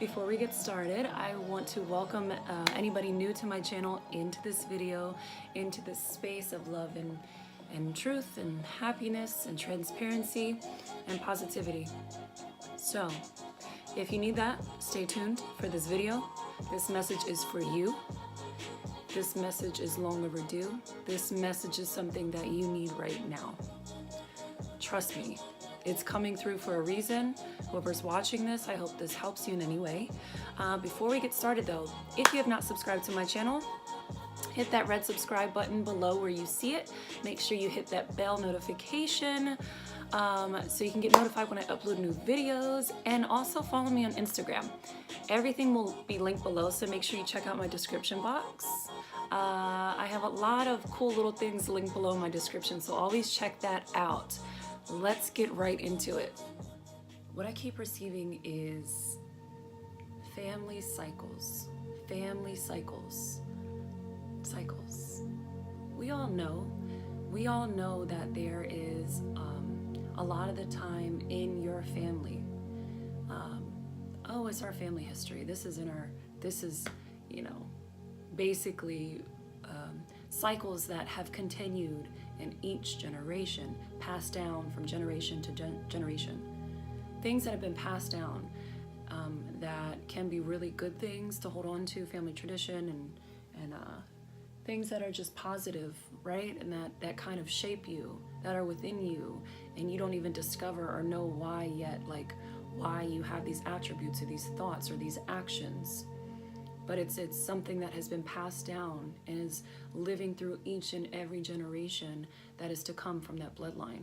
Before we get started, I want to welcome anybody new to my channel into this video, into this space of love and truth and happiness and transparency and positivity. So, if you need that, stay tuned for this video. This message is for you. This message is long overdue. This message is something that you need right now. Trust me, it's coming through for a reason. Whoever's watching this, I hope this helps you in any way. Before we get started though, if you have not subscribed to my channel, hit that red subscribe button below where you see it. Make sure you hit that bell notification so you can get notified when I upload new videos, and also follow me on Instagram. Everything will be linked below, so make sure you check out my description box. I have a lot of cool little things linked below in my description, so always check that out. Let's get right into it. What I keep receiving is family cycles, cycles. We all know that there is a lot of the time in your family, oh, it's our family history. This is basically cycles that have continued in each generation, passed down from generation to generation. Things that have been passed down that can be really good things to hold on to, family tradition, and things that are just positive, right? And that kind of shape you, that are within you, and you don't even discover or know why yet, like why you have these attributes or these thoughts or these actions. But it's something that has been passed down and is living through each and every generation that is to come from that bloodline,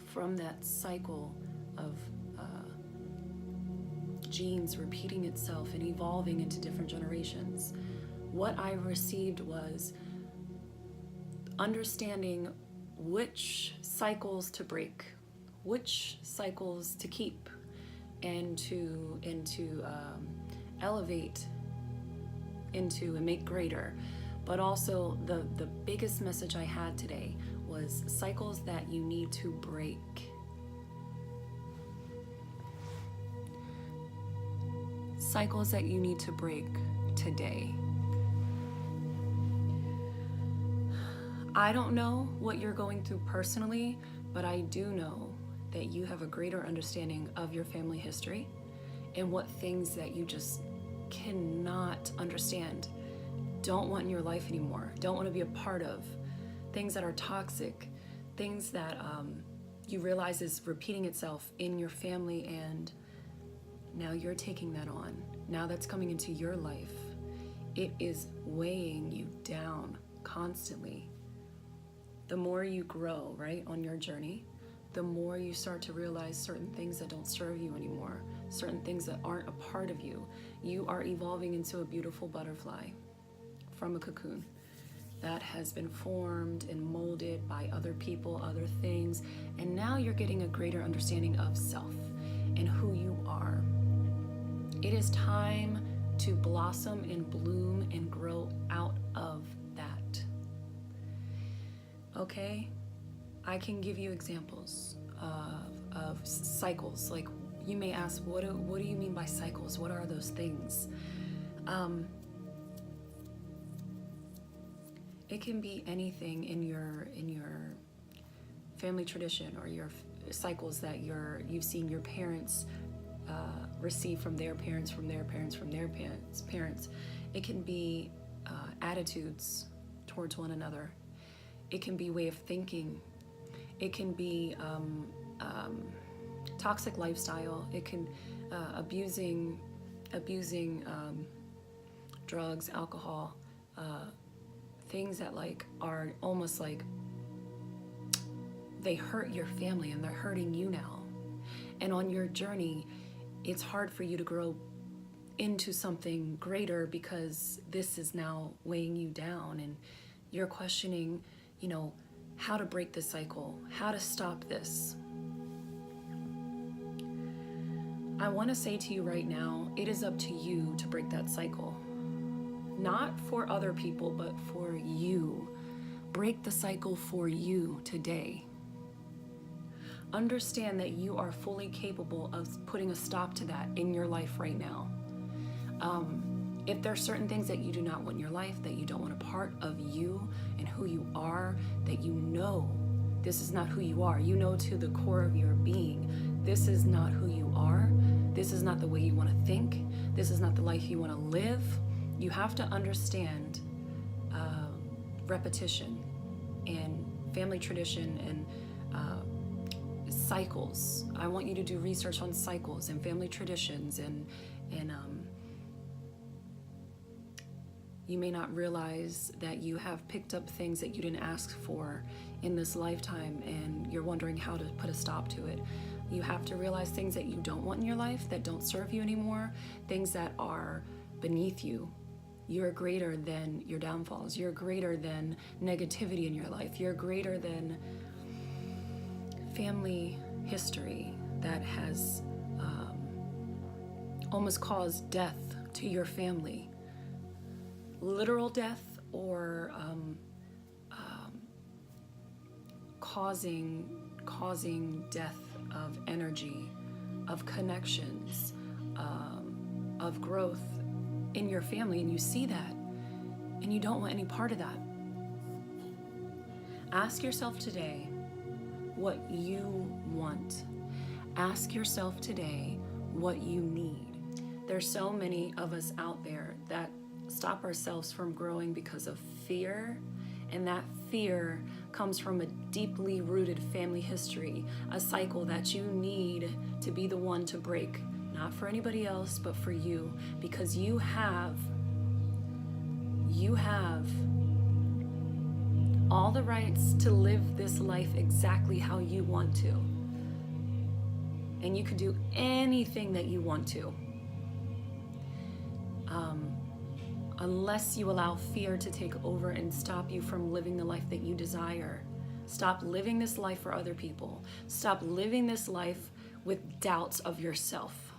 from that cycle of genes repeating itself and evolving into different generations. What I received was understanding which cycles to break, which cycles to keep, and to elevate into and make greater. But also the biggest message I had today was cycles that you need to break. Cycles that you need to break today. I don't know what you're going through personally, but I do know that you have a greater understanding of your family history and what things that you just cannot understand, don't want in your life anymore, don't want to be a part of, things that are toxic, things that you realize is repeating itself in your family, and now you're taking that on. Now that's coming into your life. It is weighing you down constantly. The more you grow, right, on your journey, the more you start to realize certain things that don't serve you anymore, certain things that aren't a part of you. You are evolving into a beautiful butterfly from a cocoon that has been formed and molded by other people, other things, and now you're getting a greater understanding of self and who you are. It is time to blossom and bloom and grow out of that. Okay? I can give you examples of cycles. Like, you may ask, what do you mean by cycles? What are those things? It can be anything in your family tradition, or your cycles that you've seen your parents receive from their parents, from their parents, from their parents. It can be attitudes towards one another. It can be way of thinking. It can be toxic lifestyle. It can abusing drugs, alcohol, things that are almost like they hurt your family and they're hurting you now. And on your journey, it's hard for you to grow into something greater because this is now weighing you down, and you're questioning, how to break this cycle, how to stop this. I want to say to you right now, it is up to you to break that cycle. Not for other people, but for you. Break the cycle for you today. Understand that you are fully capable of putting a stop to that in your life right now. If there are certain things that you do not want in your life, that you don't want a part of you and who you are, that you know this is not who you are. You know to the core of your being, this is not who you are. This is not the way you want to think. This is not the life you want to live. You have to understand repetition and family tradition and cycles. I want you to do research on cycles and family traditions, and you may not realize that you have picked up things that you didn't ask for in this lifetime, and you're wondering how to put a stop to it. You have to realize things that you don't want in your life, that don't serve you anymore, things that are beneath you. You're greater than your downfalls. You're greater than negativity in your life. You're greater than family history that has almost caused death to your family. Literal death, or causing death of energy, of connections, of growth in your family, and you see that, and you don't want any part of that. Ask yourself today what you want. Ask yourself today what you need. There's so many of us out there that stop ourselves from growing because of fear, and that fear comes from a deeply rooted family history, a cycle that you need to be the one to break, not for anybody else, but for you, because you have all the rights to live this life exactly how you want to, and you can do anything that you want to. Unless you allow fear to take over and stop you from living the life that you desire. Stop living this life for other people. Stop living this life with doubts of yourself.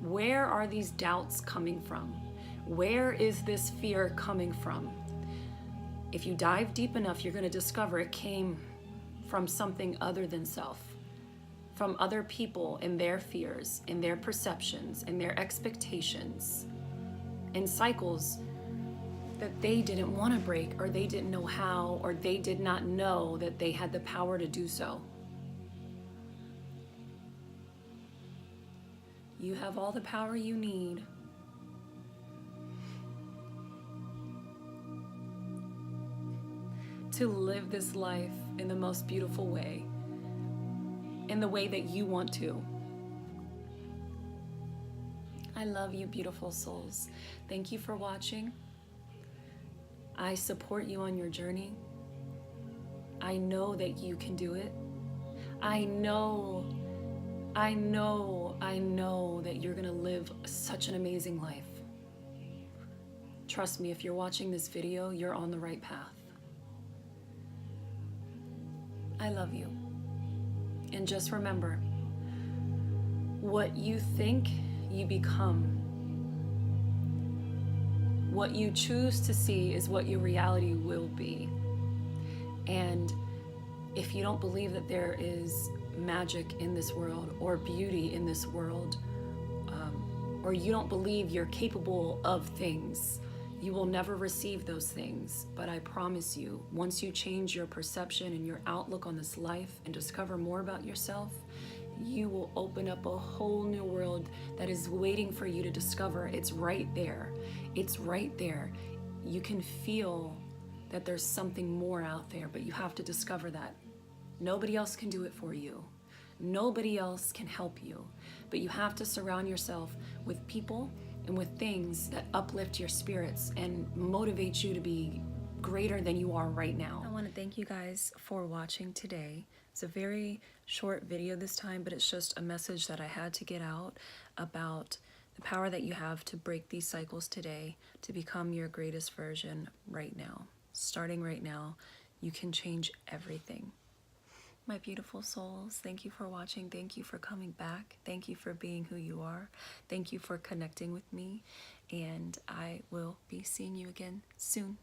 Where are these doubts coming from? Where is this fear coming from? If you dive deep enough, you're going to discover it came from something other than self. From other people and their fears and their perceptions and their expectations and cycles that they didn't want to break, or they didn't know how, or they did not know that they had the power to do so. You have all the power you need to live this life in the most beautiful way, in the way that you want to. I love you, beautiful souls. Thank you for watching. I support you on your journey. I know that you can do it. I know that you're gonna live such an amazing life. Trust me, if you're watching this video, you're on the right path. I love you. And just remember, what you think, you become. What you choose to see is what your reality will be. And if you don't believe that there is magic in this world, or beauty in this world, or you don't believe you're capable of things, you will never receive those things. But I promise you, once you change your perception and your outlook on this life and discover more about yourself, you will open up a whole new world that is waiting for you to discover. It's right there. It's right there. You can feel that there's something more out there, but you have to discover that. Nobody else can do it for you. Nobody else can help you. But you have to surround yourself with people and with things that uplift your spirits and motivate you to be greater than you are right now. I want to thank you guys for watching today. It's a very short video this time, but it's just a message that I had to get out about the power that you have to break these cycles today, to become your greatest version right now. Starting right now, you can change everything. My beautiful souls, thank you for watching. Thank you for coming back. Thank you for being who you are. Thank you for connecting with me. And I will be seeing you again soon.